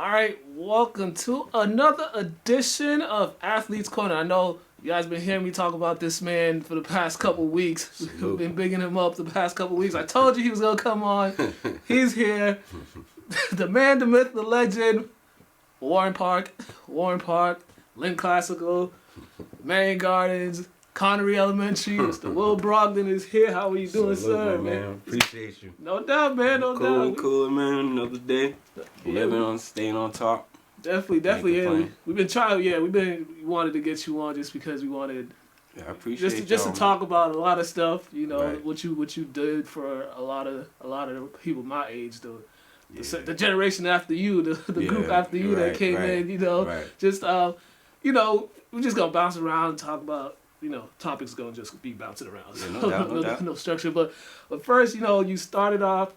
All right, welcome to another edition of Athletes Corner. I know you guys been hearing me talk about this man for the past couple weeks. We've been bigging him up the past couple weeks. I told you he was gonna come on. He's here. The man, the myth, the legend, Warren Park, Lynn Classical, Marion Gardens, Connery Elementary. Mr. Will Brogden is here. How are you doing, sir? Man, appreciate you. No doubt, man. No doubt. Cool, man. Another day. Living on, staying on top. Definitely. Yeah, we've been trying. Yeah, we wanted to get you on just because we wanted. Yeah, I appreciate just to talk about a lot of stuff. You know, right. what you did for a lot of people my age, the generation after you, the group after you that came in. You know, just we're just gonna bounce around and talk about. Topics gonna just be bouncing around. Yeah, no doubt. No structure. But first, you started off,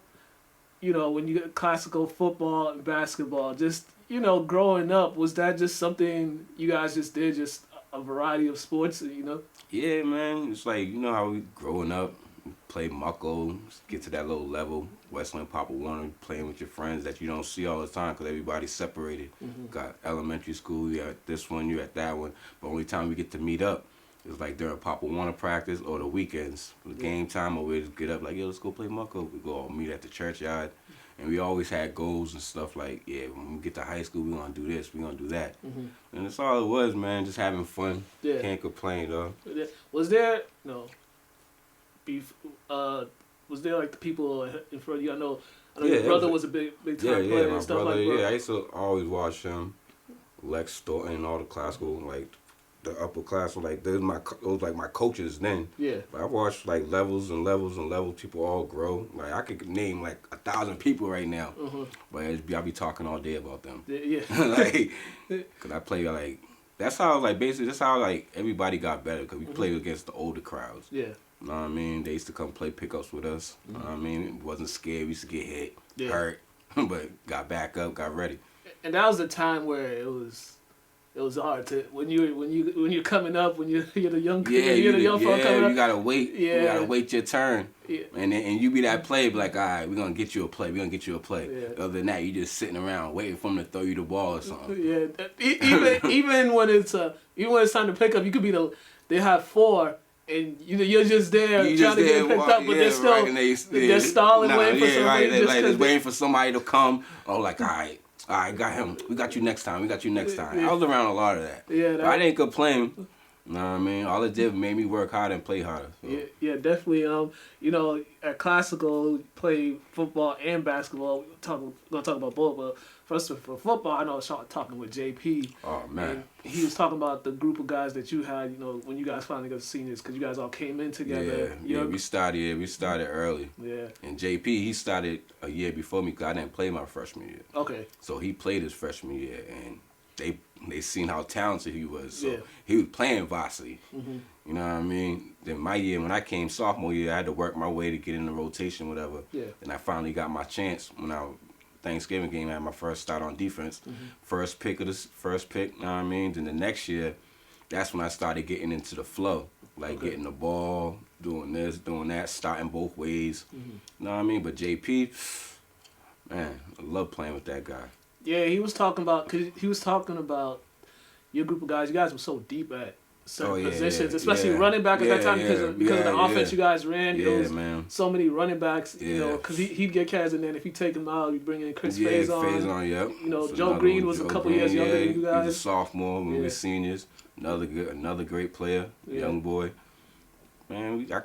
when you get classical football and basketball, just, growing up, was that just something you guys just did, just a variety of sports, Yeah, man. It's like, how we growing up, play mucko, get to that low level, Westland, Papa Warner, playing with your friends that you don't see all the time because everybody's separated. Mm-hmm. Got elementary school, you at this one, you at that one. But only time we get to meet up, it's like during Papa Warner practice or the weekends, game time, or we just get up like, yo, let's go play mucko. We go all meet at the churchyard, and we always had goals and stuff like, yeah, when we get to high school, we gonna do this, we gonna do that, and that's all it was, man. Just having fun. Yeah. Can't complain though. Was there was there like the people in front of you? I know your brother was a big time player and stuff brother, like that. Yeah, I used to always watch him, Lex Thornton, all the classical the upper class were those like my coaches then. Yeah. But I watched levels and levels and levels. People all grow. Like I could name 1,000 people right now. But I'll be talking all day about them. Yeah. Cause I play that's how basically that's how everybody got better because we played against the older crowds. Yeah. You know what I mean? They used to come play pickups with us. You know what I mean? It wasn't scared. We used to get hit, hurt, but got back up, got ready. And that was the time where it was hard to when you're coming up, when you're the young kid, you're the young folk coming up. You gotta wait. Yeah. You gotta wait your turn. Yeah. And you be that play, be like, all right, we're gonna get you a play. Yeah. Other than that, you just sitting around waiting for them to throw you the ball or something. Yeah. Even when it's time to pick up, you could be they have four. And you're just there trying to get picked up, but they're still they're stalling, waiting for somebody. They're just waiting for somebody to come. Oh, all right, got him. We got you next time. Yeah. I was around a lot of that. Yeah, but I didn't complain. You know what I mean? All it did made me work harder and play harder. So. Yeah, definitely. At Classical, play football and basketball. We're gonna talk about both, but first for football, I know I was talking with JP. Oh man. And he was talking about the group of guys that you had. When you guys finally got seniors, because you guys all came in together. Yeah. We started early. Yeah. And JP, he started a year before me because I didn't play my freshman year. Okay. So he played his freshman year, and they seen how talented he was. So he was playing varsity. You know what I mean? Then my year, when I came sophomore year, I had to work my way to get in the rotation, whatever. Yeah. And I finally got my chance when Thanksgiving game, I had my first start on defense. First pick, you know what I mean? Then the next year, that's when I started getting into the flow. Getting the ball, doing this, doing that, starting both ways. You know what I mean? But JP, man, I love playing with that guy. Yeah, he was talking about your group of guys. You guys were so deep at certain positions, especially running back at that time because of the offense you guys ran. Man. So many running backs, because he'd get carries, and then if you take him out, you bring in Chris Faison. Yep. So Joe Green was a couple years younger than you guys. He was a sophomore when we were seniors. Another great player, young boy. Man, I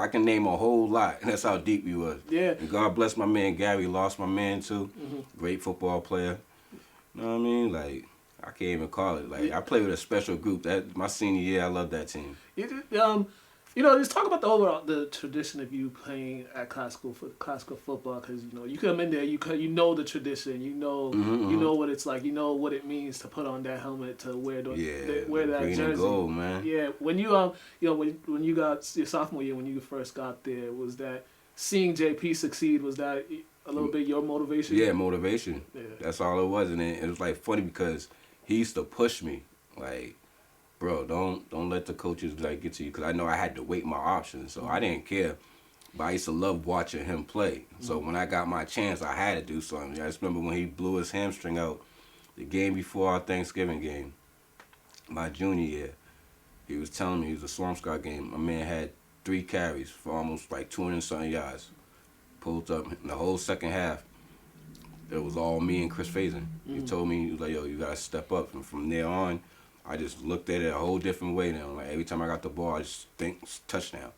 can name a whole lot, and that's how deep we was. Yeah. And God bless my man Gary. Lost my man too. Great football player. You know what I mean? I can't even call it. I played with a special group. That my senior year, I love that team. Just talk about the tradition of you playing at classical football, because you come in there, you know the tradition, you know what it's like, you know what it means to put on that helmet, to wear that green jersey. And gold, man. Yeah, when you when you got your sophomore year, when you first got there, was that seeing JP succeed? Was that a little bit your motivation? Yeah, motivation. Yeah. That's all it was, and it was funny because he used to push me bro, don't let the coaches get to you, because I know I had to wait my options, so I didn't care. But I used to love watching him play. So when I got my chance, I had to do something. I just remember when he blew his hamstring out the game before our Thanksgiving game, my junior year. He was telling me it was a Swampscott game. My man had 3 carries for almost like 200-something yards. Pulled up in the whole second half. It was all me and Chris Faison. He told me, he was like, yo, you got to step up. And from there on, I just looked at it a whole different way now. Like, every time I got the ball, I just think touchdown.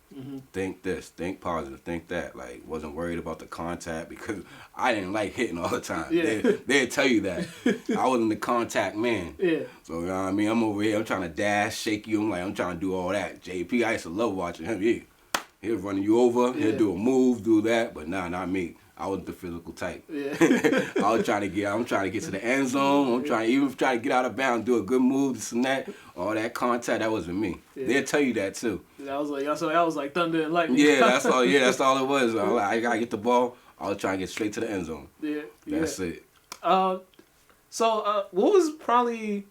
Think this, think positive, think that. Like, wasn't worried about the contact because I didn't like hitting all the time. Yeah. They'd tell you that. I wasn't the contact man. Yeah. So, you know what I mean? I'm over here, I'm trying to dash, shake you. I'm trying to do all that. JP, I used to love watching him. He'll run you over, he'll do a move, do that. But nah, not me. I wasn't the physical type. Yeah. I'm trying to get to the end zone. I'm trying to get out of bounds, do a good move, this and that. All that contact, that wasn't me. Yeah. They'll tell you that too. That was like thunder and lightning. Yeah, that's all. Yeah, that's all it was. I gotta get the ball. I was trying to get straight to the end zone. Yeah. That's it. So what was probably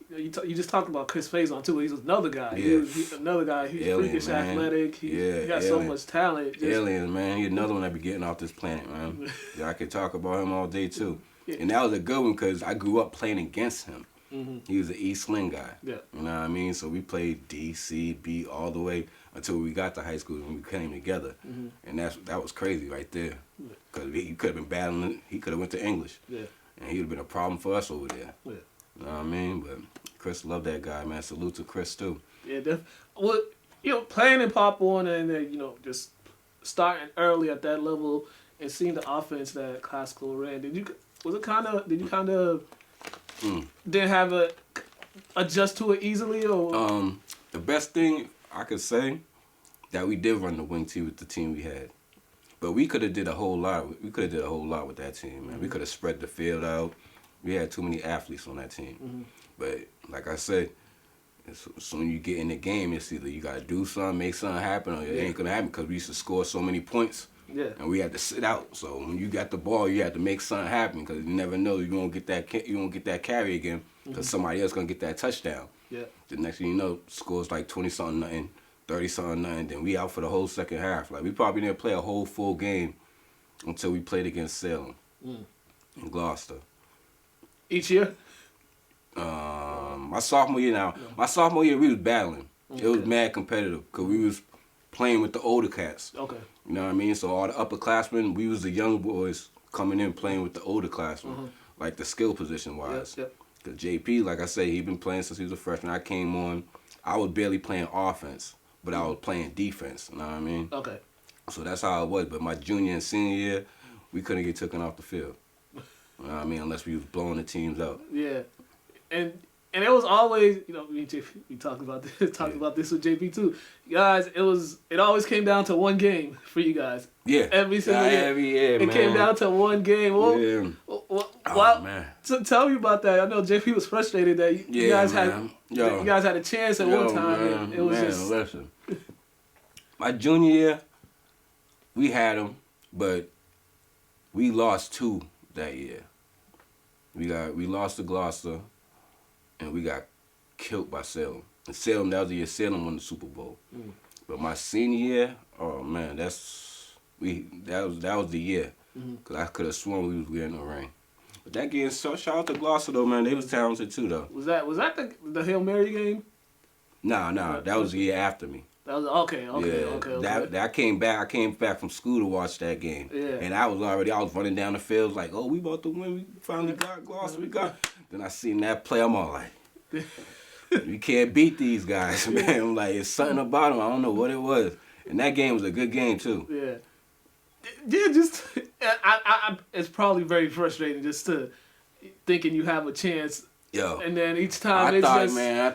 you just talked about Chris Faison too. He's another guy. Yeah. He's another guy. He's Alien, freakish man. athletic. He got so much talent. Aliens, man. He's another one that be getting off this planet, man. I could talk about him all day too. Yeah. And that was a good one because I grew up playing against him. He was an East Lynn guy. Yeah. You know what I mean? So we played D, C, B all the way until we got to high school and we came together. And that was crazy right there. Because he could have been battling. He could have went to English. Yeah. And he would have been a problem for us over there. Yeah. You know what I mean? But Chris loved that guy, man. Salute to Chris too. Yeah, playing in Pop Warner and then, just starting early at that level and seeing the offense that Classical ran. Did you kind of didn't have a adjust to it easily or? The best thing I could say that we did run the wing tee with the team we had, but we could have did a whole lot. We could have did a whole lot with that team, man. We could have spread the field out. We had too many athletes on that team. But like I said, as soon as you get in the game, it's either you got to do something, make something happen, or it ain't going to happen because we used to score so many points. Yeah. And we had to sit out. So when you got the ball, you had to make something happen because you never know you won't get that carry again because somebody else going to get that touchdown. Yeah. The next thing you know, scores like 20-something nothing, 30-something nothing. Then we out for the whole second half. Like we probably didn't play a whole full game until we played against Salem in Gloucester. Each year? My sophomore year we was battling. Okay. It was mad competitive because we was playing with the older cats. Okay. You know what I mean? So all the upperclassmen, we was the young boys coming in playing with the older classmen, like the skill position wise. Yep. Cause JP, like I say, he been playing since he was a freshman. I came on, I was barely playing offense, but I was playing defense. You know what I mean? Okay. So that's how it was. But my junior and senior year, we couldn't get taken off the field. You know what I mean? Unless we was blowing the teams out. Yeah, and it was always, me and JP, we talked about this with JP too. Guys, it always came down to one game for you guys. Yeah. Every single year. Every year, man. It came down to one game. Well, man. So tell me about that. I know JP was frustrated that you guys had a chance at one time. Man, and it was just listen. My junior year, we had them, but we lost 2 that year. We lost to Gloucester, and we got killed by Salem. And Salem, that was the year Salem won the Super Bowl. But my senior year, oh man, that was the year. Cause I could have sworn we was getting a ring. But that game, so shout out to Gloucester though, man. They was talented too though. Was that the Hail Mary game? Nah, that was the year after me. That was okay. That I came back from school to watch that game. Yeah. And I was running down the field like, oh, we about to win. We finally got Gloucester. Then I seen that play. I'm all like, we can't beat these guys, man. I'm like, it's something about them. I don't know what it was. And that game was a good game too. Yeah, it's probably very frustrating just to thinking you have a chance. Yo, and then each time I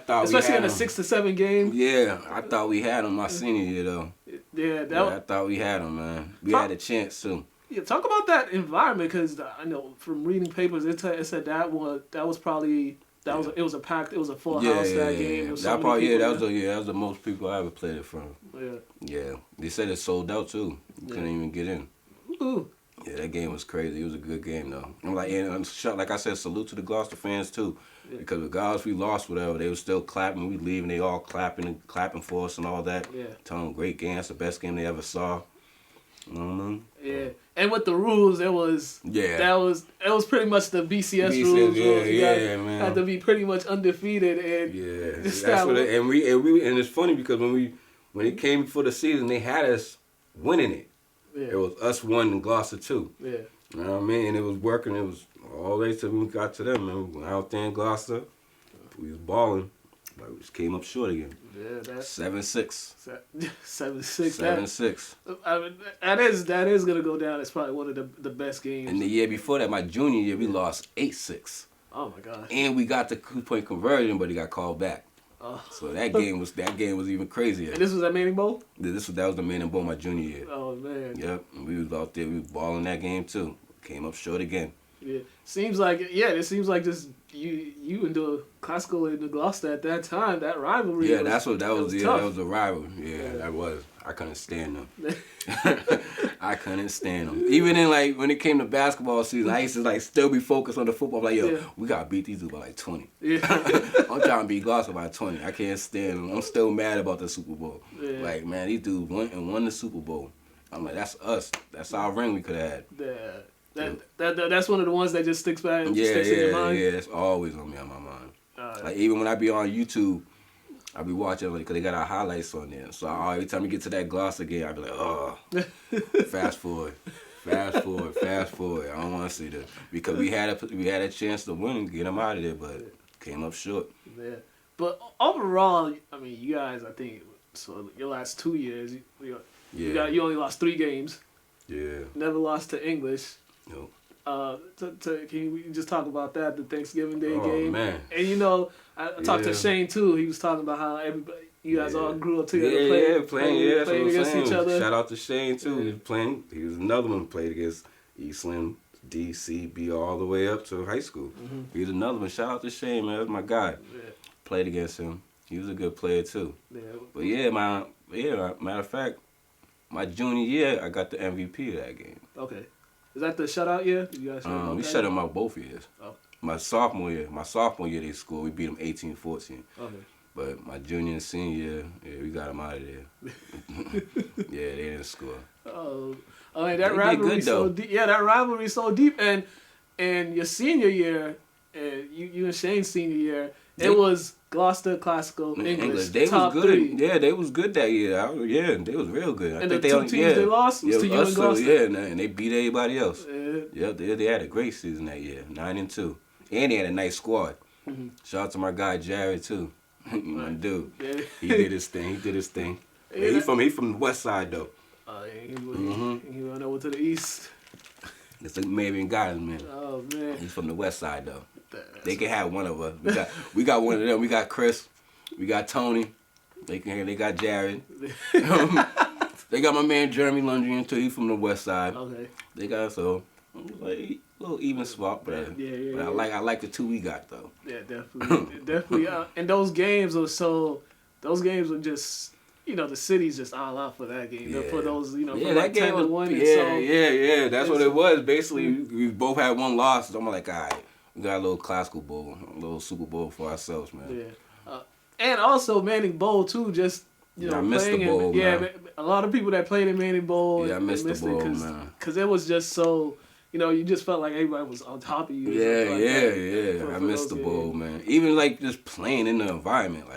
thought especially in a 6 to 7 game. Yeah, I thought we had them my senior year though. Yeah, I thought we had them, man. We had a chance too. Yeah, talk about that environment because I know from reading papers it said that was probably it was a full house that game. That was the most people I ever played it from. Yeah, they said it sold out too. You couldn't even get in. Ooh. Yeah, that game was crazy. It was a good game though. I'm like I said, salute to the Gloucester fans too, because regardless we lost whatever, they were still clapping. We leaving, they all clapping for us and all that. Yeah. Telling them great game. That's the best game they ever saw. Mm-hmm. Yeah, and with the rules, it was it was pretty much the BCS rules. Yeah, man. Had to be pretty much undefeated and that's what. And it's funny because when it came for the season, they had us winning it. Yeah. It was us 1 and Gloucester 2. Yeah, you know what I mean. And it was working. It was all the way till we got to them. Man, we went out there in Gloucester, we was balling. But we just came up short again. Yeah, that's 7-6. 7-6. 7-6. I mean, that is gonna go down as probably one of the best games. And the year before that, my junior year, we lost 8-6. Oh my gosh. And we got the 2-point conversion, but he got called back. Oh. So that game was even crazier. And this was at Manning Bowl? That was the Manning Bowl my junior year. Oh man. Yep. And we was out there, we was balling that game too. Came up short again. Yeah. It seems like just you and the Classical and the Gloucester at that time, that rivalry. Yeah, that was a rivalry. Yeah, that was. I couldn't stand them. I couldn't stand them. Even in when it came to basketball season, I used to still be focused on the football. We gotta beat these dudes by 20. Yeah. I'm trying to beat Gloucester by 20. I can't stand them. I'm still mad about the Super Bowl. Yeah. Man, these dudes won the Super Bowl. I'm like, that's us. That's our ring we could have had. Yeah. That's one of the ones that just sticks back and sticks in your mind. Yeah, it's always on my mind. Even when I be on YouTube, I be watching because they got our highlights on there. So every time we get to that Gloucester game, I be like, oh, fast forward. I don't want to see this because we had a chance to win and get them out of there, but came up short. Yeah, but overall, I mean, you guys, I think, so your last 2 years, you only lost 3 games. Yeah. Never lost to English. Nope. Can we just talk about that, the Thanksgiving Day game? Oh, man. And I talked to Shane too. He was talking about how you guys all grew up together, playing against each other. Shout out to Shane too. He was another one who played against Eastland, DCB, all the way up to high school. Mm-hmm. He was another one. Shout out to Shane, man. That's my guy. Yeah. Played against him. He was a good player too. Yeah. But matter of fact, my junior year, I got the MVP of that game. Okay. Is that the shutout year? We shut them out both years. Oh. My sophomore year they scored. We beat them 18-14. Okay. But my junior and senior year, we got them out of there. Yeah, they didn't score. Oh, I mean that rivalry so deep. Yeah, that rivalry so deep. And your senior year, you and Shane's senior year, it was Gloucester, Classical, English. They top was good. 3. Yeah, they was good that year. They was real good. And the 2 teams they lost was to you and Gloucester. Yeah, and they beat everybody else. Yeah, they had a great season that year, 9-2, and they had a nice squad. Mm-hmm. Shout out to my guy Jared too, my dude. Yeah. He did his thing. Yeah, he from the west side though. He went over to the east. It's a Marion guy, man. Oh man, he's from the west side though. They can have one of us. We got one of them. We got Chris. We got Tony. They got Jared. They got my man Jeremy Lundgren too. He's from the west side. Okay. They got a little even swap, but I like the 2 we got though. Yeah, definitely. And those games were just. The city's just all out for that game. Yeah. For those, from that game 10-1. Yeah. That's what it was. Basically, we both had one loss. So I'm like, all right, we got a little Classical Bowl, a little Super Bowl for ourselves, man. Yeah. And also Manning Bowl too. Just I missed the bowl, man. A lot of people that played in Manning Bowl. Yeah, I missed the bowl, man. Because it was just so. You just felt like everybody was on top of you. Yeah. I missed the bowl, man. Even just playing in the environment,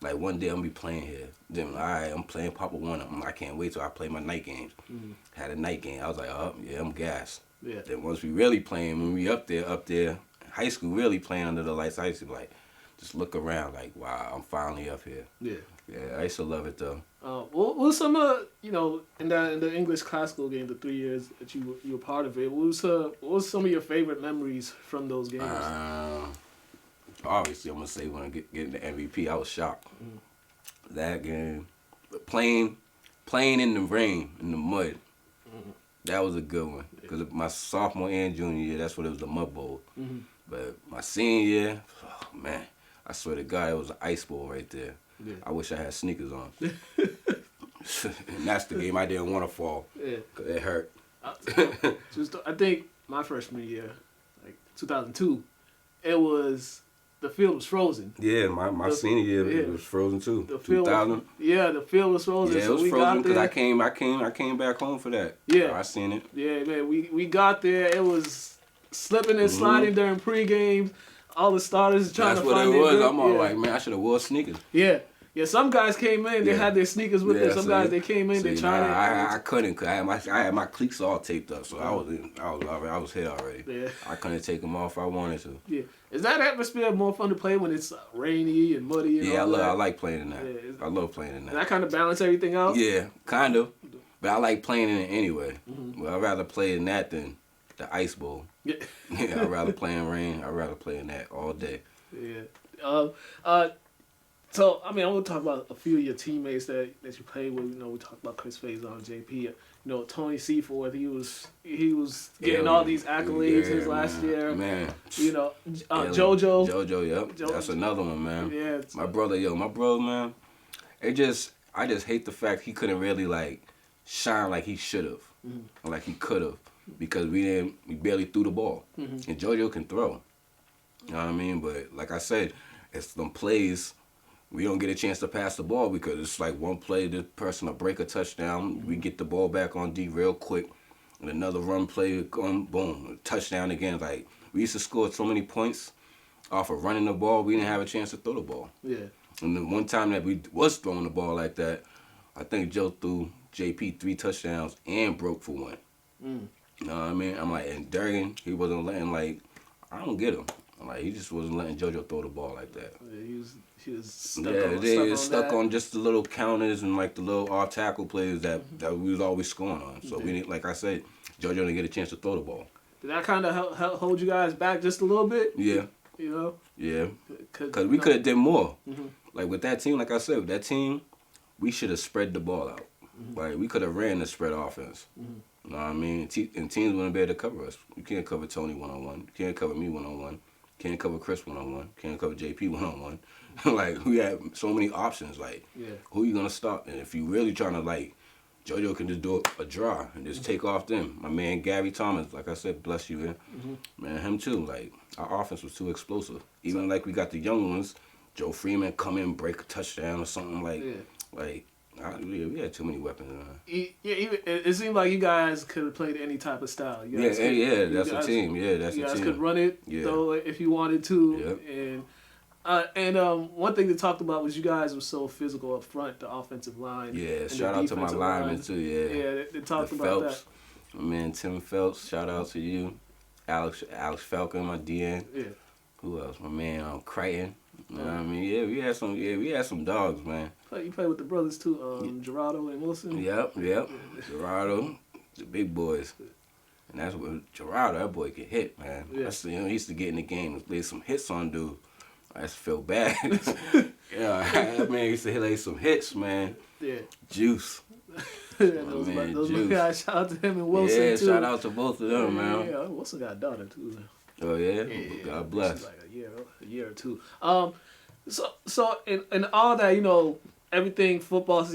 like one day I'm gonna be playing here. Then I'm playing Papa Warner. I can't wait till I play my night games. Mm-hmm. Had a night game. I was like, I'm gassed. Yeah. Then once we really playing, when we up there, high school, really playing under the lights, I used to just look around like, wow, I'm finally up here. Yeah. Yeah, I used to love it though. What was some in the English Classical game, the 3 years that you were part of it? What was some of your favorite memories from those games? Obviously, I'm gonna say when I get the MVP, I was shocked. Mm. That game, playing in the rain, in the mud, that was a good one. Because my sophomore and junior year, that's what it was, the mud bowl. Mm-hmm. But my senior year, oh man, I swear to God, it was an ice bowl right there. Yeah. I wish I had sneakers on. And that's the game I didn't want to fall. Yeah. Cause it hurt. I think my freshman year, 2002, it was the field was frozen. Yeah, my senior year it was frozen too. The field 2000. Yeah, the field was frozen. Yeah, it so was we frozen because I came back home for that. Yeah, I seen it. Yeah, man, we got there. It was slipping and sliding during pregame. All the starters trying to find That's what it was. Good. I'm all like, man, I should have wore sneakers. Yeah. Yeah, some guys came in, they had their sneakers with them. Some guys, they came in, they tried it. I couldn't, cause I had my cleats all taped up, so I was here already. Yeah. I couldn't take them off if I wanted to. Yeah. Is that atmosphere more fun to play when it's rainy and muddy and all that? I like playing in that. Yeah, I love playing in that. And that kind of balance everything out? Yeah, kind of. But I like playing in it anyway. Well, I'd rather play in that than the ice bowl. Yeah. Yeah, I'd rather play in rain. I'd rather play in that all day. Yeah. So, I mean, I want to talk about a few of your teammates that you played with. You know, we talked about Chris Faison, JP. You know, Tony Seaforth, he was getting all these accolades his last year. Man. You know, JoJo. JoJo, yep. That's another one, man. Yeah. My brother, man. I just hate the fact he couldn't really, like, shine like he should have. Or like he could have. Because we barely threw the ball. And JoJo can throw. You know what I mean? But, like I said, it's them plays... We don't get a chance to pass the ball because it's like one play, this person will break a touchdown. We get the ball back on D real quick. And another run play, boom, touchdown again. Like, we used to score so many points off of running the ball, we didn't have a chance to throw the ball. Yeah. And the one time that we was throwing the ball like that, I think Joe threw JP 3 touchdowns and broke for 1. You know what I mean? I'm like, and Durgan, he wasn't letting, like, I don't get him. Like, he just wasn't letting JoJo throw the ball like that. Yeah, he was stuck on just the little counters and like the little off tackle plays that we was always scoring on. So we didn't, like I said, JoJo didn't get a chance to throw the ball. Did that kind of help hold you guys back just a little bit? Yeah. You know? Yeah. Because we could have did more. Like with that team, like I said, with that team, we should have spread the ball out. Like we could have ran the spread offense. You know what I mean? And teams wouldn't be able to cover us. You can't cover Tony one-on-one. You can't cover me one-on-one. Can't cover Chris one-on-one. Can't cover JP one-on-one. Like, we have so many options. Like, who you going to stop? And if you really trying to, like, JoJo can just do a draw and just take off them. My man, Gary Thomas, like I said, bless you, man. Man, him too. Like, our offense was too explosive. Even like we got the young ones, Joe Freeman come in, break a touchdown or something like, we had too many weapons. It seemed like you guys could have played any type of style. That's a team. Yeah, that's a team. You guys could run it, though, if you wanted to. Yep. And one thing they talked about was you guys were so physical up front, the offensive line. Yeah, shout out to my linemen too. Yeah, yeah, they talked about Phelps, that. My man Tim Phelps, shout out to you. Alex Falcon, my DN. Yeah. Who else? My man Crichton. You know what I mean? Yeah, we had some dogs, man. You played with the brothers too, Gerardo and Wilson. Yep. Gerardo, the big boys. And that's what Gerardo, that boy can hit, man. Yeah. He used to get in the game and lay some hits on dude. I just feel bad. That man used to lay some hits, man. Yeah. Juice. Those guys, shout out to him and Wilson too. Yeah, shout out to both of them, man. Yeah, Wilson got a daughter too. Oh yeah? God bless. She's like a year or two. So in all that, you know, everything football's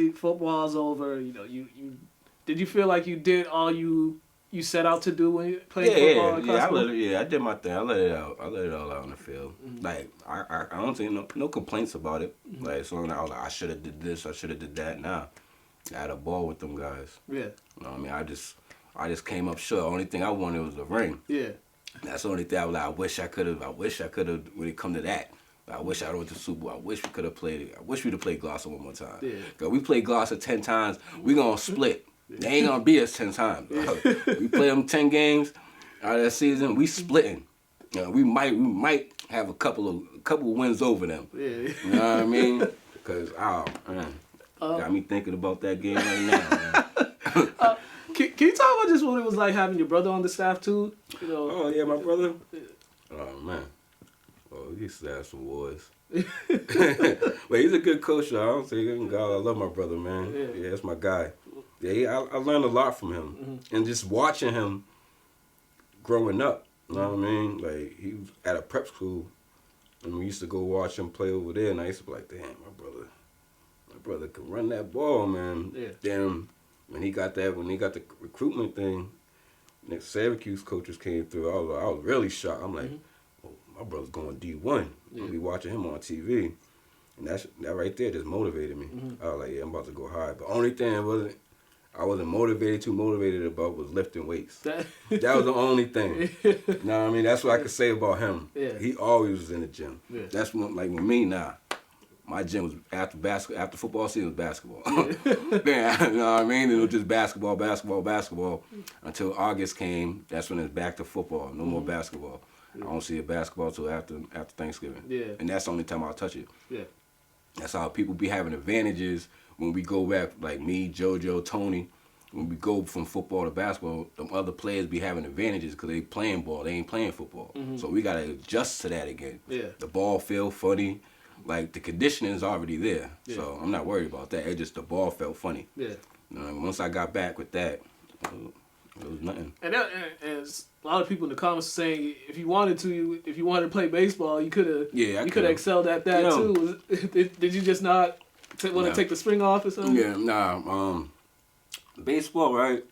over. You know, you did you feel like you did all you set out to do when you played football? I did my thing. I let it out. I let it all out on the field. Like I don't think no complaints about it. Like so I was like, I should have did this. I should have did that. Nah, I had a ball with them guys. Yeah. You know what I mean? I just came up short. The only thing I wanted was a ring. Yeah. That's the only thing I was like, I wish I could have when it come to that. I wish I went to the Super Bowl. I wish we could have played it. I wish we'd have played Gloucester one more time. Yeah. Cause we played Gloucester 10 times. We gonna split. They ain't gonna beat us 10 times. We play them 10 games out of that season. We splitting. You know, we might have a couple wins over them. Yeah. You know what I mean? Cause got me thinking about that game right now. Man. Can you talk about just what it was like having your brother on the staff too? You know. Oh yeah, my brother. Oh man. Oh, he used to have some wars. But he's a good coach, though. I don't say God. I love my brother, man. Yeah, that's my guy. Yeah, I learned a lot from him. And just watching him growing up, you know what I mean? Like, he was at a prep school, and we used to go watch him play over there, and I used to be like, damn, my brother can run that ball, man. Yeah. Then when he got the recruitment thing, next Syracuse coaches came through, I was really shocked. I'm like, my brother's going D1. Yeah. I'll be watching him on TV. And that right there just motivated me. I was like, yeah, I'm about to go high. But only thing I wasn't too motivated about was lifting weights. That was the only thing. You know what I mean? That's what I could say about him. Yeah. He always was in the gym. Yeah. That's when, like with me now. My gym was after football season was basketball. Yeah. You know what I mean? It was just basketball until August came. That's when it's back to football. No more basketball. I don't see a basketball till after Thanksgiving. Yeah. And that's the only time I'll touch it. Yeah. That's how people be having advantages when we go back, like me, JoJo, Tony. When we go from football to basketball, them other players be having advantages because they playing ball. They ain't playing football. So we got to adjust to that again. Yeah. The ball feel funny. Like, the conditioning is already there. Yeah. So I'm not worried about that. It's just the ball felt funny. Yeah. You know, once I got back with that, it was nothing. And a lot of people in the comments are saying if you wanted to play baseball, you could have. Yeah, you could have excelled at that too. Did you just not want to take the spring off or something? Yeah, nah. Baseball, right?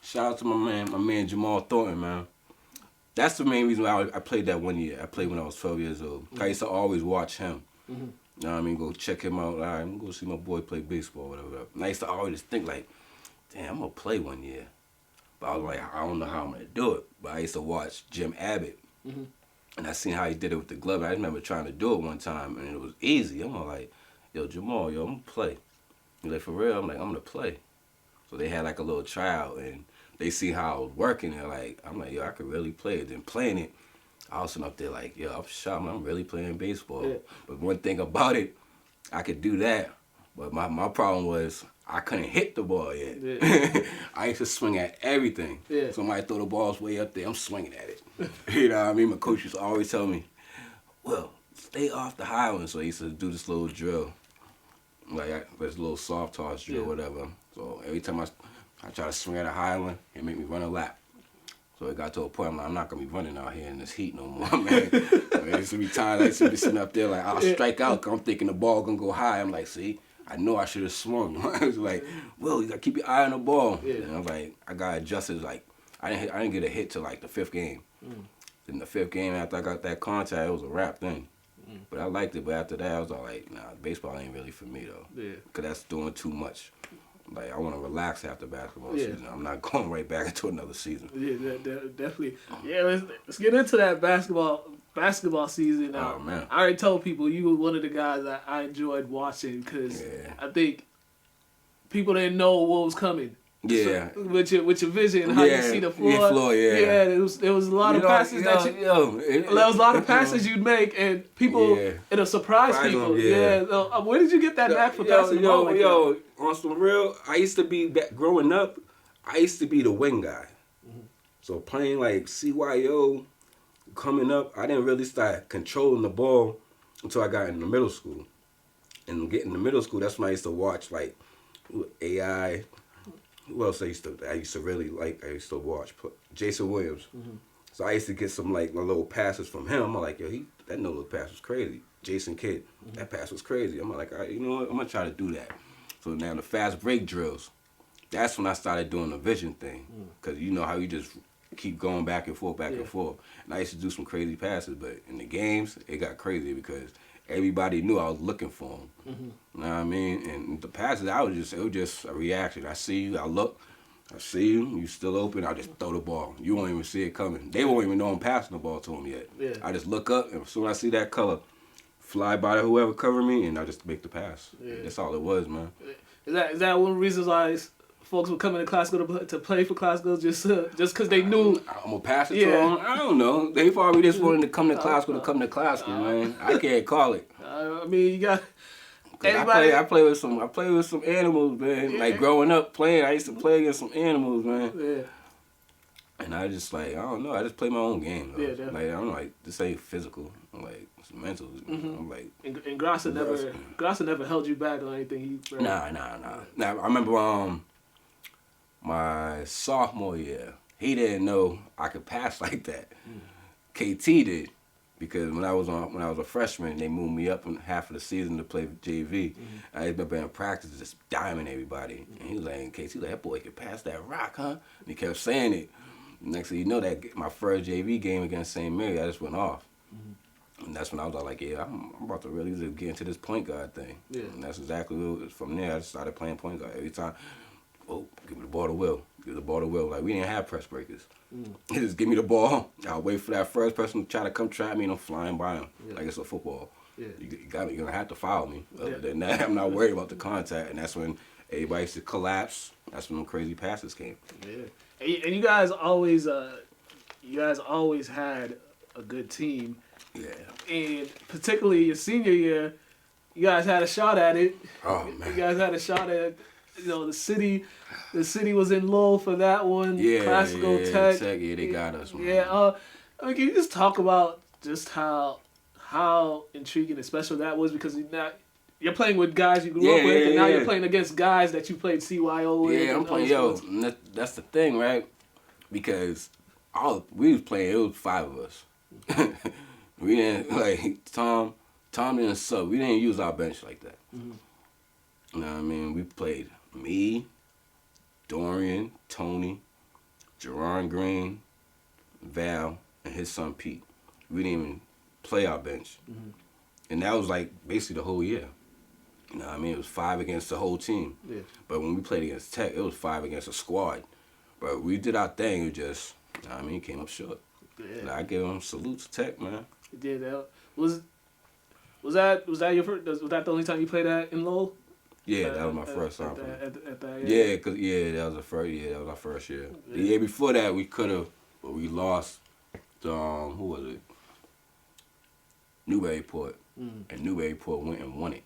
Shout out to my man Jamal Thornton, man. That's the main reason why I played that 1 year. I played when I was 12 years old. I used to always watch him. You know what I mean? Go check him out. All right, I'm going to see my boy play baseball, whatever. And I used to always think like, damn, I'm going to play 1 year. But I was like, I don't know how I'm going to do it. But I used to watch Jim Abbott. And I seen how he did it with the glove. I remember trying to do it one time, and it was easy. I'm like, yo, Jamal, I'm going to play. He's like, for real? I'm like, I'm going to play. So they had like a little tryout, and they see how I was working. I'm like, yo, I could really play it. Then playing it, I was sitting up there like, yo, I'm shocked. I'm really playing baseball. Yeah. But one thing about it, I could do that. But my problem was I couldn't hit the ball yet. Yeah. I used to swing at everything. Yeah. Somebody throw the balls way up there, I'm swinging at it. You know what I mean? My coach used to always tell me, well, stay off the high one. So I used to do this little drill. Like this little soft toss drill, whatever. So every time I try to swing at a high one, it make me run a lap. So it got to a point I'm not gonna be running out here in this heat no more, man. It used to be tired. I used to be sitting up there like I'll strike out 'cause I'm thinking the ball gonna go high. I'm like, see, I know I should have swung. I was like, well, you gotta keep your eye on the ball. Yeah. And I was like, I got adjusted. Like I didn't get a hit till like the 5th game. In the 5th game, after I got that contact, it was a wrap thing. But I liked it. But after that, I was all like, nah, baseball ain't really for me though. Yeah. 'Cause that's doing too much. Like, I want to relax after basketball season. I'm not going right back into another season. Yeah, definitely. Yeah, let's get into that basketball season. Oh, man. I already told people you were one of the guys that I enjoyed watching because I think people didn't know what was coming. Yeah. So, with your vision and how you see the floor. Yeah, there was a lot of passes there was a lot of passes you'd make, and people it'll surprise people. Where did you get that knack for passing the ball like that? On some real, I used to be growing up. I used to be the wing guy. So playing like CYO, coming up, I didn't really start controlling the ball until I got into middle school. And getting to middle school, that's when I used to watch like AI. Who else I used to really like? I used to watch Jason Williams. So I used to get some like little passes from him. I'm like, yo, that no little pass was crazy. Jason Kidd, that pass was crazy. I'm like, all right, you know what? I'm gonna try to do that. So now the fast break drills, that's when I started doing the vision thing. Cause you know how you just keep going back and forth, and forth. And I used to do some crazy passes, but in the games, it got crazy because everybody knew I was looking for them. You know what I mean? And the passes, it was just a reaction. I see you, I look, I see you still open, I just throw the ball. You won't even see it coming. They won't even know I'm passing the ball to them yet. Yeah. I just look up, and as soon as I see that color, fly by to whoever cover me, and I just make the pass. Yeah. That's all it was, man. Is that one of the reasons why folks were coming to Classical to play for Classical just because they knew I'm gonna pass it to them? I don't know. They probably just wanted to come to Classical, man. I can't call it. I mean, you got. I play with some animals, man. Yeah. Like growing up playing, I used to play against some animals, man. Yeah. And I just I don't know. I just play my own game. Though. Yeah, like I'm like, this ain't physical. I'm like, it's mental. I'm like. And Grassa never held you back on anything. Nah. Now I remember my sophomore year, he didn't know I could pass like that. KT did. Because when I was a freshman, they moved me up in half of the season to play JV. I remember in practice just diming everybody. And he was like, KT, that boy can pass that rock, huh? And he kept saying it. Next thing you know, that my first JV game against St. Mary, I just went off. And that's when I was like, yeah, I'm about to really just get into this point guard thing. Yeah. And that's exactly what it was. From there, I just started playing point guard every time. Oh, give me the ball to Will. Give the ball to Will. Like, we didn't have press breakers. Just give me the ball. I'll wait for that first person to try to come trap me, and I'm flying by him like it's a football. Yeah. You're going to have to foul me. Other than that, I'm not worried about the contact. And that's when everybody used to collapse. That's when the crazy passes came. Yeah. And you guys always had a good team. Yeah. And particularly your senior year, you guys had a shot at it. Oh, man. You guys had a shot at, the city was in low for that one. Yeah, Classical Tech. Yeah, they got us, man. Yeah, can you just talk about just how intriguing and special that was? Because you're playing with guys you grew up with, and now you're playing against guys that you played CYO with. Yeah, I'm playing, that's the thing, right? Because we was playing, it was 5 of us. We didn't, like, Tom didn't sub. We didn't use our bench like that. You know what I mean? We played me, Dorian, Tony, Jerron Green, Val, and his son Pete. We didn't even play our bench. And that was like basically the whole year. You know what I mean? It was 5 against the whole team. Yeah. But when we played against Tech, it was 5 against a squad. But we did our thing. It just, you know what I mean, came up short. Yeah. I give them salute to Tech, man. You did that. Was that your first? Was that the only time you played that in Lowell? Yeah, that was my first time. Yeah, cause that was the first. Yeah, that was our first year. Yeah. The year before that, we could have, but we lost. Who was it? Newburyport, and Newburyport went and won it.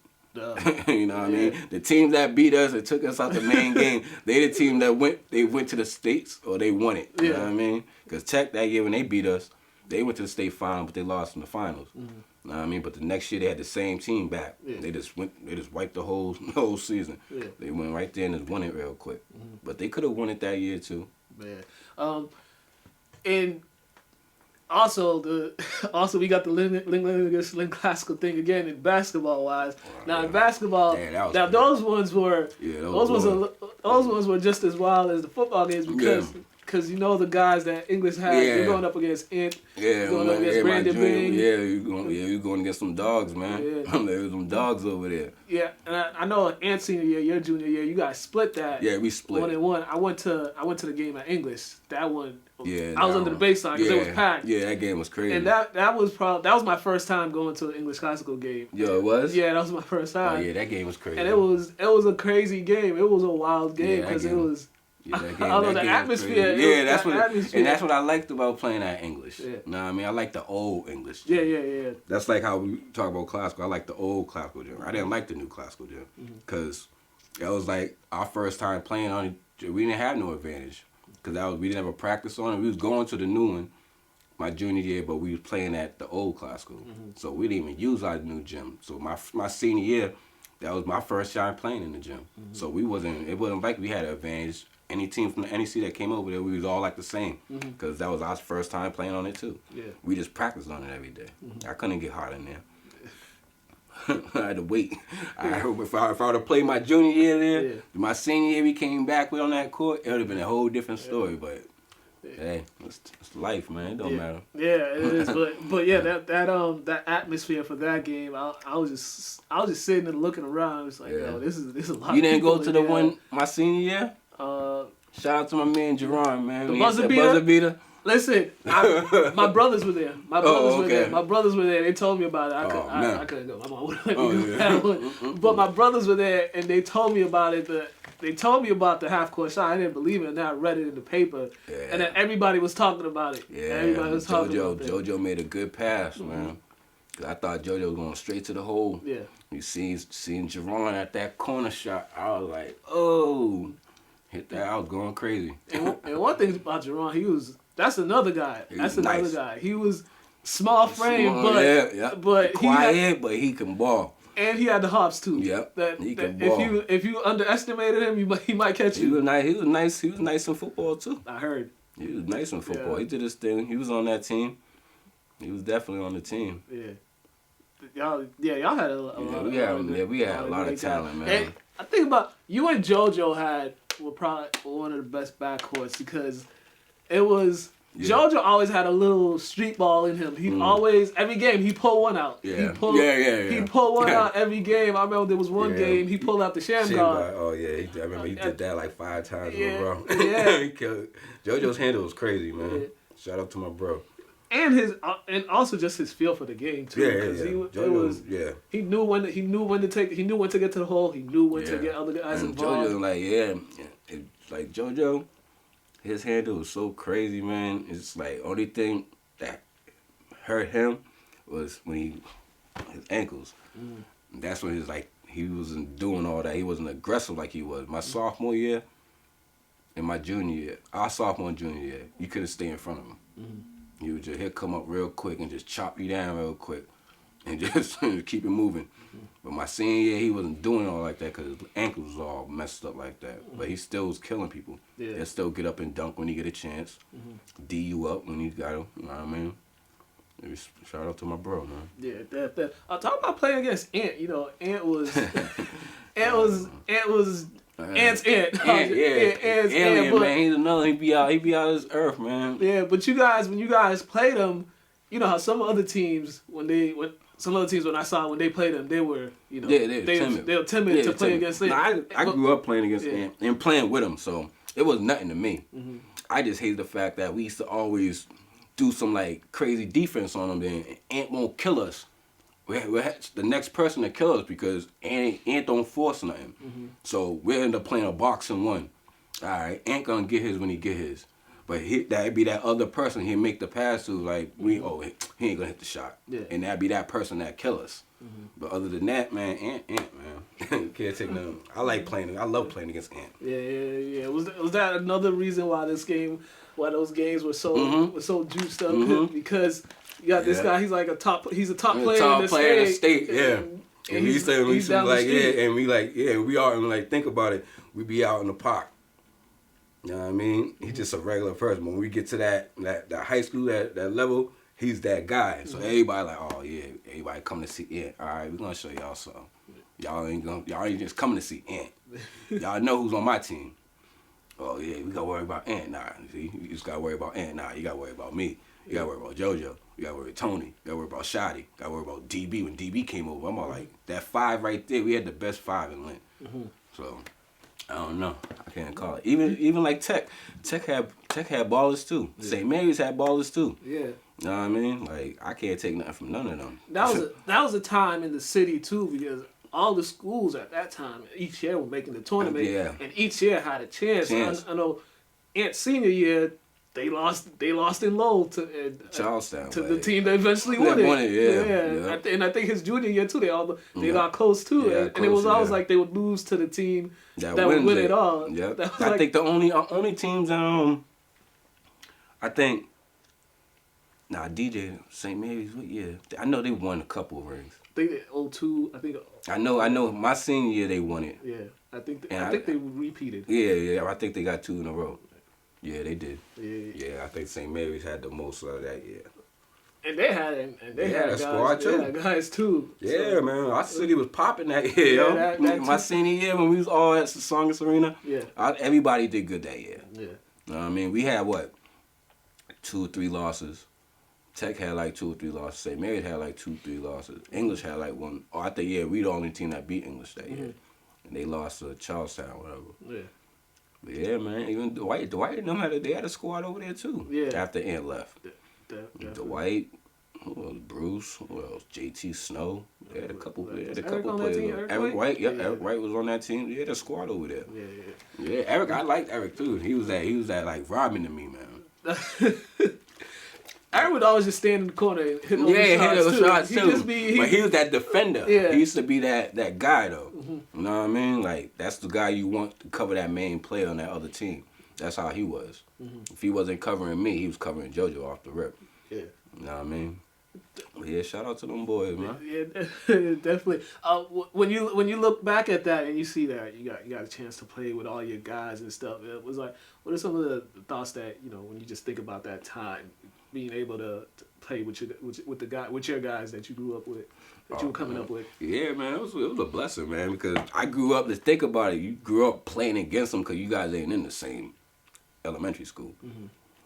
You know what I mean? The team that beat us and took us out the main game, they the team that went to the states or they won it. You know what I mean? Because Tech that year when they beat us, they went to the state final, but they lost in the finals. You know what I mean? But the next year they had the same team back. Yeah. They just wiped the whole season. Yeah. They went right there and just won it real quick. But they could have won it that year too. Yeah. And also we got the Lynn Classical thing again in basketball wise. Now in basketball, those ones were those ones were just as wild as the football games because the guys that English had. You're going up against Int. You're going up against Brandon Bing. You're going against some dogs, man. Yeah. There was some dogs over there. Yeah, and I know Ant senior year, your junior year, you guys split that. Yeah, we split 1-1. I went to the game at English. That one. Yeah, I was under the baseline because it was packed. Yeah, that game was crazy. And that was my first time going to an English classical game. Yo, it was? Yeah, that was my first time. Oh, yeah, that game was crazy. And it was a crazy game. It was a wild game because it was. Yeah, that game, the atmosphere. Yeah, that's what I liked about playing that English. Yeah. You know what I mean? I like the old English. Yeah. That's like how we talk about classical. I like the old classical gym. I didn't like the new classical gym because it was like our first time playing on it. We didn't have no advantage because we didn't have a practice on it. We was going to the new one my junior year, but we was playing at the old classical. So we didn't even use our new gym. So my senior year, that was my first time playing in the gym. So it wasn't like we had an advantage. Any team from the NEC that came over there, we was all like the same because that was our first time playing on it too. Yeah. We just practiced on it every day. I couldn't get hot in there. I had to wait. If I would have played my junior year there, my senior year we came back on that court, it would have been a whole different story. But hey, it's life, man. It don't matter. Yeah, it is. But yeah, that atmosphere for that game, I was just sitting and looking around. It's like, yo, this is a lot. You didn't go to the one my senior year? Shout out to my man Jerron, man. The buzzer beater. Listen, my brothers were there. My brothers were there. They told me about it. I couldn't go. My mom wouldn't let me do that one. But my brothers were there, and they told me about it. They told me about the half-court shot. I didn't believe it, and then I read it in the paper. Yeah. And then everybody was talking about it. Yeah, everybody was talking about it. JoJo made a good pass, man. Cause I thought JoJo was going straight to the hole. Yeah. You seen Jerron at that corner shot. I was like, oh. Hit that, I was going crazy. And one thing about Jerron, that's another guy. He was small frame, but quiet, but he can ball. And he had the hops too. Yep. He can ball. If you underestimated him, he might catch you. He was nice. He was nice in football too. I heard. He was nice in football. He did his thing. He was on that team. He was definitely on the team. Yeah. Y'all had a lot. We had a lot of talent, man. And I think about you and JoJo were probably one of the best backcourts because it was JoJo always had a little street ball in him. He always, every game, he pulled one out. Yeah. He pulled one out every game. I remember there was one game, he pulled out the sham guard. Oh, yeah. I remember he did that like 5 times in a row. Yeah. He killed it. JoJo's handle was crazy, man. Yeah. Shout out to my bro. And also just his feel for the game too. He knew when to get to the hole. He knew when to get other guys involved. JoJo, like JoJo, his handle was so crazy, man. It's like only thing that hurt him was when his ankles. That's when he wasn't doing all that. He wasn't aggressive like he was. My sophomore year and my junior year, our sophomore and junior year, you couldn't stay in front of him. He would he'd come up real quick and just chop you down real quick and just keep it moving. But my senior year, he wasn't doing all like that because his ankles was all messed up like that. But he still was killing people. Yeah. He'll still get up and dunk when he get a chance. D you up when he got him. You know what I mean? Shout out to my bro, man. Yeah, that. Talking about playing against Ant, Ant was Ant's Ant. Ant's Ant, man. He's another. He be out of this earth, man. Yeah, but when you guys played him, you know how some other teams when I saw when they played him, they were they were timid to play against Ant. I grew up playing against Ant and playing with him, so it was nothing to me. I just hate the fact that we used to always do some like crazy defense on him, then Ant won't kill us. We're the next person to kill us because Ant don't force nothing. So we end up playing a boxing one. All right, Ant gonna get his when he get his. But that'd be that other person he'd make the pass to, like, he ain't gonna hit the shot. Yeah. And that'd be that person that kill us. But other than that, man, Ant, man. Can't take nothing. I love playing against Ant. Yeah. Was that another reason why those games were so juiced up? Because you got this guy, he's a top player in the state. Yeah. And we are, and like, think about it, we be out in the park. You know what I mean? He's just a regular person. When we get to that high school, that level, he's that guy. So everybody like, oh yeah, everybody come to see Ant. All right, we're gonna show y'all something. Y'all ain't just coming to see Ant. Y'all know who's on my team. Oh yeah, we gotta worry about Ant. Nah, see, you just gotta worry about Ant. Nah, you gotta worry about me. You gotta worry about JoJo. You gotta worry about Tony. You gotta worry about Shotty. You gotta worry about DB. When DB came over, I'm all like, that 5 right there, we had the best 5 in Lynn. So, I don't know. I can't call it. Even like Tech had ballers too. Yeah. St. Mary's had ballers too. Yeah. You know what I mean? Like, I can't take nothing from none of them. That was a time in the city too, because all the schools at that time each year were making the tournament, and each year had a chance. I know Ant's senior year, they lost in Lowell to Charlestown to the team that eventually won it. Yeah. And I think his junior year too, they got close too, and it was always like they would lose to the team that would win it all. Yeah, I think the only teams I think. DJ St. Mary's. I know they won a couple of rings. I think 02. I think. I know. My senior year they won it. Yeah, I think they repeated. Yeah. I think they got 2 in a row. Yeah, they did. Yeah, I think St. Mary's had the most of that year. And they had a squad too. They had guys too. Yeah, so, man, our city was popping that year. Yo. My senior year when we was all at Songus Arena. Yeah, everybody did good that year. Yeah, you know what I mean, we had 2 or 3 losses. Tech had like 2 or 3 losses. St. Mary's had like 2 or 3 losses. English had like 1. Oh, I think we the only team that beat English that year, and they lost to Charlestown, whatever. Yeah. But yeah, man. Even Dwight and them they had a squad over there too. Yeah. After Ant left. Dwight, who else? Bruce, who else? JT Snow. They had a couple players. Eric White, Eric White was on that team. They had a squad over there. Yeah. Eric, I liked Eric too. He was that like Robin to me, man. Eric would always just stand in the corner and hit those shots too. But he was that defender. Yeah. He used to be that guy though. You know what I mean? Like, that's the guy you want to cover that main player on that other team. That's how he was. If he wasn't covering me, he was covering JoJo off the rip. Yeah. You know what I mean? But yeah, shout out to them boys, man. Yeah, definitely. When you look back at that and you see that you got a chance to play with all your guys and stuff, it was like, what are some of the thoughts that, when you just think about that time, being able to play with your guys that you grew up with, that you were coming up with? Yeah, man, it was a blessing, man, because I grew up, let's think about it, you grew up playing against them because you guys ain't in the same elementary school.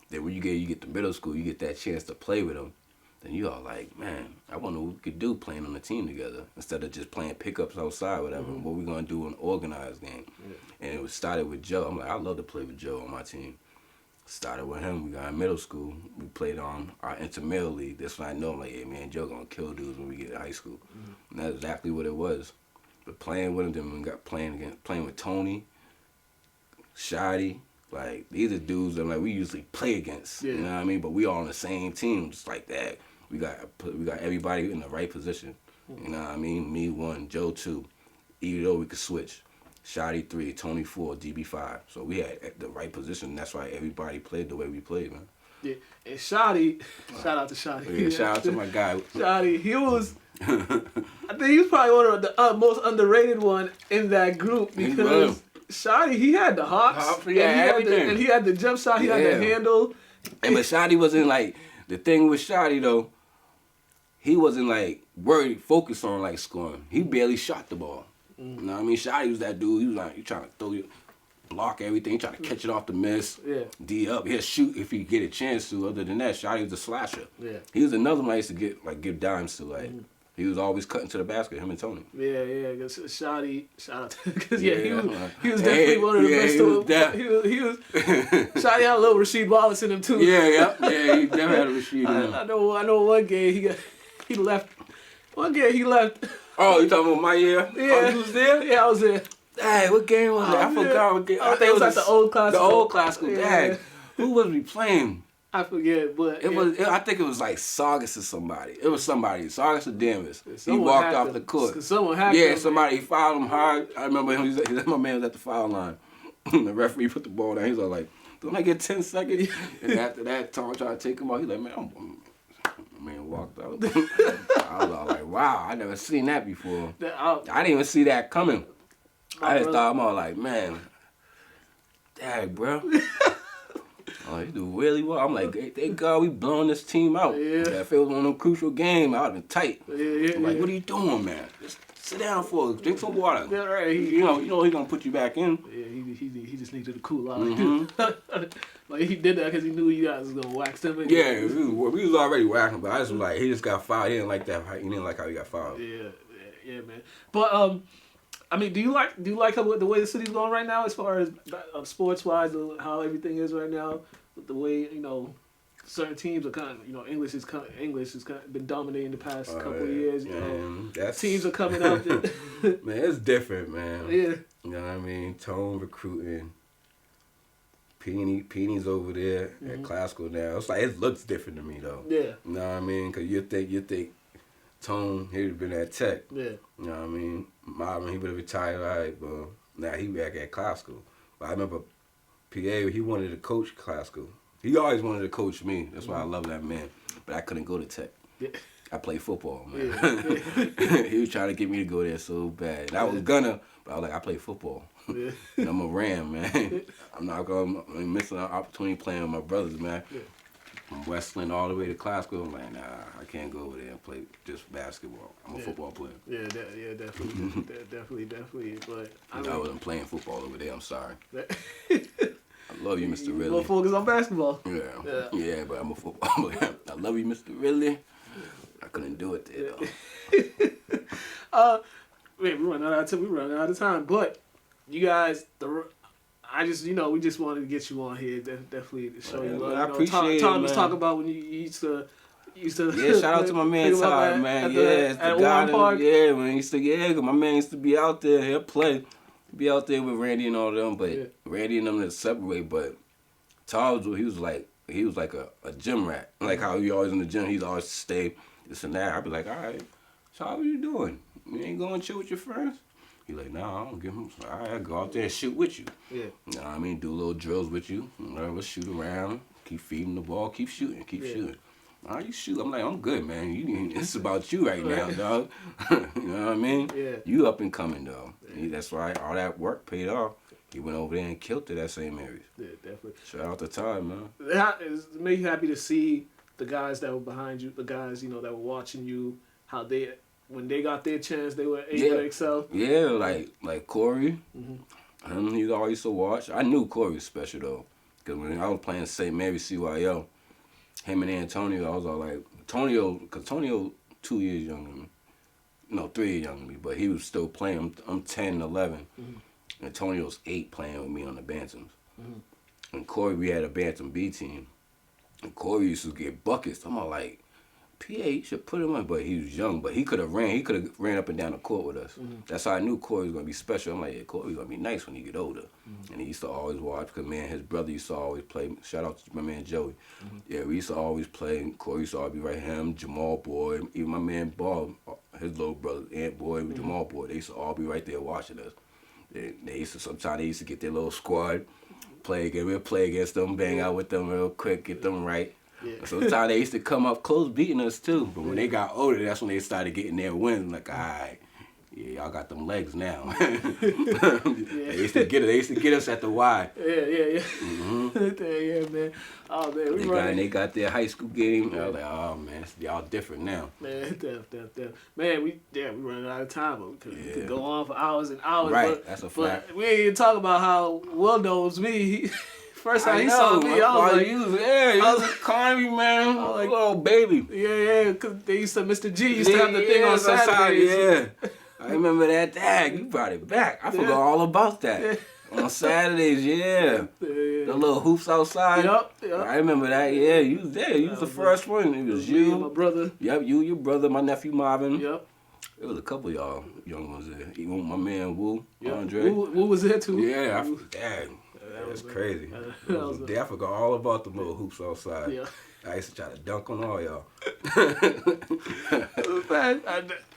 Then when you get to middle school, you get that chance to play with them. Then you all like, man, I wonder what we could do playing on the team together instead of just playing pickups outside, whatever. What we gonna do in an organized game? Yeah. And it started with Joe. I'm like, I love to play with Joe on my team. Started with him. We got in middle school. We played on our intramural league. That's when I know, I'm like, hey man, Joe gonna kill dudes when we get to high school. And that's exactly what it was. But playing with him, then we got playing with Tony, Shotty. Like, these are dudes that like we usually play against. You know what I mean? But we all on the same team, just like that. We got everybody in the right position. You know what I mean? Me 1, Joe 2. Even though we could switch. Shotty 3, Tony 4, DB 5. So we had the right position. That's why everybody played the way we played, man. Yeah, and Shotty, shout out to Shotty. Yeah, shout out to my guy. Shotty, he was, I think he was probably one of the most underrated one in that group because Shotty, he had the hops, he had the jump shot, he had the handle. And but Shotty wasn't like, the thing with Shotty though, he wasn't like focused on like scoring. He barely shot the ball. You know what I mean? Shotty was that dude, he was like, he trying to throw you, block everything, trying to catch it off the miss, D up. He'll shoot if he get a chance to. Other than that, Shotty was a slasher. Yeah. He was another one I used to give dimes to. Like, he was always cutting to the basket, him and Tony. Yeah. Shotty, shout out because he was definitely one of the best. He was Shotty had a little Rasheed Wallace in him too. Yeah, he never had a Rasheed in him. I know one game he left. One game he left. Oh, you talking about my year? Yeah. Oh, you was there? Yeah, I was there. Dang, what game was that? I forgot what game. I think it was like the old classical. The old classical. Dang. Who was we playing? I forget, but I think it was like Saugus or somebody. It was somebody. Saugus or Davis. He walked off the court. Someone hacked him. Yeah, somebody fouled him hard. I remember him. My man was at the foul line. The referee put the ball down. He was like, "Don't I get 10 seconds?" And after that, Tom tried to take him out. He's like, "Man, man walked out." I was all like, wow, I never seen that before. I didn't even see that coming. I just thought, I'm all like, man, dang, bro. Oh, he do really well. I'm like, thank God we blowing this team out. Yeah. If it was one of them crucial games, I would have been tight. I'm like, what are you doing, man? Just sit down for us. Drink some water. Yeah, right. You know he's going to put you back in. Yeah, he just needed to cool out. Like, he did that because he knew you guys was going to wax him. Yeah, we was already whacking, but I just was like, he just got fouled. He didn't like that. He didn't like how he got fouled. Yeah, man. But, I mean, do you like how, the way the city's going right now as far as sports-wise, how everything is right now? The way, certain teams are kind of, English has been dominating the past couple of years. Teams are coming up. Man, it's different, man. Yeah. You know what I mean? Tone recruiting. Peeny's over there at Classical now. It's like, it looks different to me, though. Yeah. You know what I mean? Because you think Tone, he'd have been at Tech. Yeah. You know what I mean? Marvin, he would have retired, all right, but now he back at Classical. But I remember PA, he wanted to coach Classical. He always wanted to coach me. That's why I love that man. But I couldn't go to Tech. Yeah. I played football, man. Yeah. He was trying to get me to go there so bad. And I was gonna, but I was like, I play football. Yeah. And I'm a Ram, man. I'm not going to miss an opportunity playing with my brothers, man. Yeah. From Westland all the way to Classical, I'm like, nah, I can't go over there and play just basketball. I'm a football player. Yeah, definitely. But I wasn't playing football over there. I'm sorry. I love you, Mr. Ridley. We'll focus on basketball. Yeah, but I'm a football player. I love you, Mr. Ridley. I couldn't do it there, though. We're running out of time. But you guys, we just wanted to get you on here. Definitely to show you love. I appreciate it, Tom was talking about when you used to. Yeah, shout out to my man Todd, man. At Warren Park. Yeah, man. Cause my man used to be out there. He'll play. Be out there with Randy and all them, but Randy and them that separate. But Todd, he was like a gym rat. Like how he always in the gym, he's always stay this and that. I'd be like, all right, so how are you doing? You ain't going to chill with your friends? He like, nah, I don't give him. All right, I go out there and shoot with you. Yeah. You know what I mean? Do little drills with you. Let's shoot around. Keep feeding the ball. Keep shooting. Shooting. All right, you shoot. I'm like, I'm good, man. It's about you right now, dog. You know what I mean? Yeah. You up and coming, dog. Yeah. That's why all that work paid off. He went over there and killed it that same area. Yeah, definitely. Shout out to Todd, man. It made you happy to see the guys that were behind you, the guys, that were watching you, how when they got their chance, they were able to excel. Yeah, like Corey. Mm-hmm. He always used to watch. I knew Corey was special, though. Because when I was playing St. Mary CYO, him and Antonio, I was all like, Antonio 2 years younger than me. No, 3 years younger than me, but he was still playing. I'm 10, 11. Mm-hmm. Antonio's 8 playing with me on the Bantams. Mm-hmm. And Corey, we had a Bantam B team. And Corey used to get buckets. I'm all like, PA, you should put him on. But he was young, but he could have ran up and down the court with us. Mm-hmm. That's how I knew Corey was going to be special. I'm like, yeah, Corey's going to be nice when he get older. Mm-hmm. And he used to always watch, because, man, his brother used to always play. Shout out to my man Joey. Mm-hmm. Yeah, we used to always play. Corey used to always be right here. Him, Jamal Boy, even my man Bob, his little brother, Ant Boy, mm-hmm. Jamal Boy, they used to all be right there watching us. Sometimes they used to get their little squad, we'll play against them, bang out with them real quick, get them right. Yeah. Sometimes they used to come up close beating us too, but when they got older, that's when they started getting their wins. Like, all right, yeah, y'all got them legs now. They used to get us at the Y. Yeah. Mm-hmm. Yeah, man. Oh man, they got their high school game. I was like, oh man, y'all different now. Man, man, we running out of time, but we could go on for hours and hours. Right, that's a fact. But we ain't even talk about how Will knows me. First time he saw me, I was like, you was calling me, man. I was like, little baby. Yeah, because they used to, Mr. G used to have the thing on Saturdays. Yeah, I remember that. Dang, you brought it back. I forgot all about that. Yeah. On Saturdays, the little hoops outside. Yep. I remember that. Yeah, you was there. You was the first one. It was you, my brother. Yep, you, your brother, my nephew Marvin. Yep. It was a couple of y'all young ones there. Even my man Wu, Andre. Wu was there too. Yeah, dang. That's crazy. I forgot all about the little hoops outside. Yeah. I used to try to dunk on all y'all.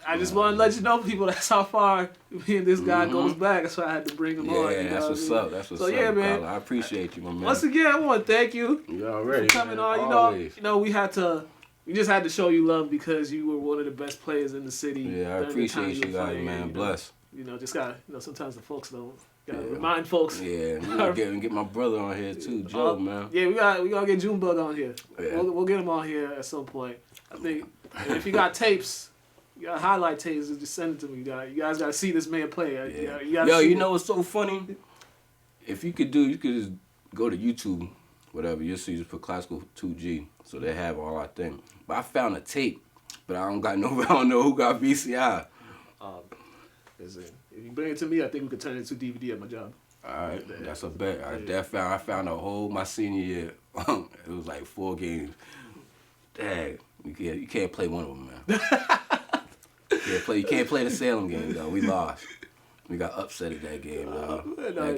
I just want to let you know, people, that's how far me and this guy goes back. That's why I had to bring him on. Yeah, that's what's up. That's what's up. Yeah, man. I appreciate you, my man. Once again, I want to thank you. You already for coming on. You know, we just had to show you love because you were one of the best players in the city. Yeah, I appreciate you guys, man. Bless. Just gotta, sometimes the folks don't. Gotta remind folks. Yeah, get my brother on here too, Joe, man. Yeah, we gotta get Junebug on here. Yeah. We'll get him on here at some point. I think if you got tapes, you got highlight tapes, just send it to me. You guys gotta see this man play. You know what's so funny? If you could just go to YouTube, whatever. You'll see, just put Classical 2G, so they have all our thing. But I found a tape, but I don't know who got VCI. If you bring it to me, I think we could turn it into DVD at my job. All right, that's a bet. I found a whole my senior year. It was like 4 games. Dang, you can't play one of them, man. You can't play the Salem game though. We lost. We got upset at that game, though.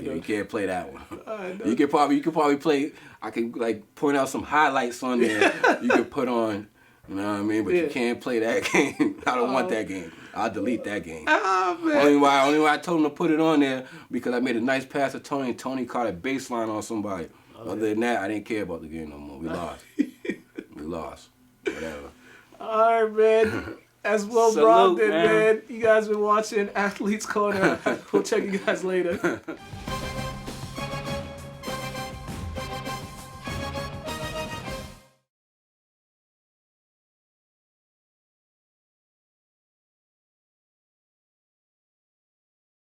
You can't play that one. You could probably play. I can point out some highlights on there. You could put on. You know what I mean? But you can't play that game. I don't want that game. I'll delete that game. Oh, man. Only why I told him to put it on there because I made a nice pass to Tony, and Tony caught a baseline on somebody. Other than that, I didn't care about the game no more. We lost. We lost. Whatever. All right, man. As Will Brogden, man. You guys been watching Athletes Corner. We'll check you guys later.